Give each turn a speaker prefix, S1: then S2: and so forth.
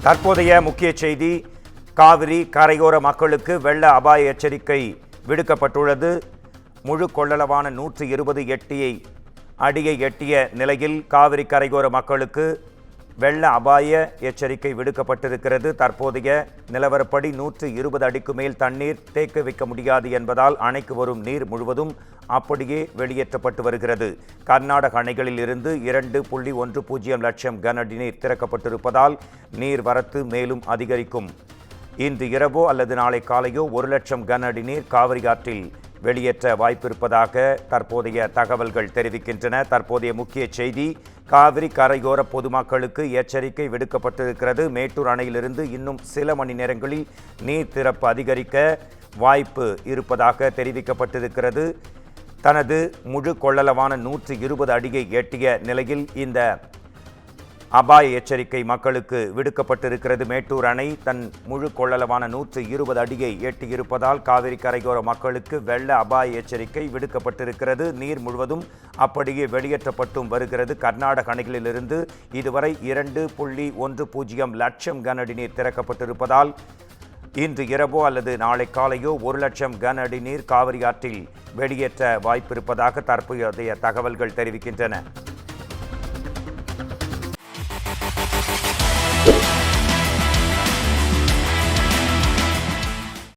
S1: தற்போதைய முக்கிய செய்தி, காவிரி கரையோர மக்களுக்கு வெள்ள அபாய எச்சரிக்கை விடுக்கப்பட்டுள்ளது. முழு கொள்ளளவான 120 அடியை எட்டிய நிலையில் காவிரி கரையோர மக்களுக்கு வெள்ள அபாய எச்சரிக்கை விடுக்கப்பட்டிருக்கிறது. தற்போதைய நிலவரப்படி 120 அடிக்கு மேல் தண்ணீர் தேக்க வைக்க முடியாது என்பதால் அணைக்கு வரும் நீர் முழுவதும் அப்படியே வெளியேற்றப்பட்டு வருகிறது. கர்நாடக அணைகளில் இருந்து 2.10 லட்சம் கன அடி நீர் திறக்கப்பட்டிருப்பதால் நீர் வரத்து மேலும் அதிகரிக்கும். இன்று இரவோ அல்லது நாளை காலையோ 1 லட்சம் கன அடி நீர் காவிரி ஆற்றில் வெளியேற்ற வாய்ப்பிருப்பதாக தற்போதைய தகவல்கள் தெரிவிக்கின்றன. தற்போதைய முக்கிய செய்தி, காவிரி கரையோர பொதுமக்களுக்கு எச்சரிக்கை விடுக்கப்பட்டிருக்கிறது. மேட்டூர் அணையிலிருந்து இன்னும் சில மணி நேரங்களில் நீர் திறப்பு அதிகரிக்க வாய்ப்பு இருப்பதாக தெரிவிக்கப்பட்டிருக்கிறது. தனது முழு கொள்ளளவான 120 அடியை எட்டிய நிலையில் இந்த அபாய எச்சரிக்கை மக்களுக்கு விடுக்கப்பட்டிருக்கிறது. மேட்டூர் அணை தன் முழு கொள்ளளவான 120 அடியை எட்டியிருப்பதால் காவிரி கரையோர மக்களுக்கு வெள்ள அபாய எச்சரிக்கை விடுக்கப்பட்டிருக்கிறது. நீர் முழுவதும் அப்படியே வெளியேற்றப்பட்டும் வருகிறது. கர்நாடக அணைகளிலிருந்து இதுவரை 2.10 லட்சம் கன அடி நீர் திறக்கப்பட்டிருப்பதால் இன்று இரவோ அல்லது நாளை காலையோ 1 லட்சம் கன அடி நீர் காவிரி ஆற்றில் வெளியேற்ற வாய்ப்பிருப்பதாக தற்போதைய தகவல்கள் தெரிவிக்கின்றன.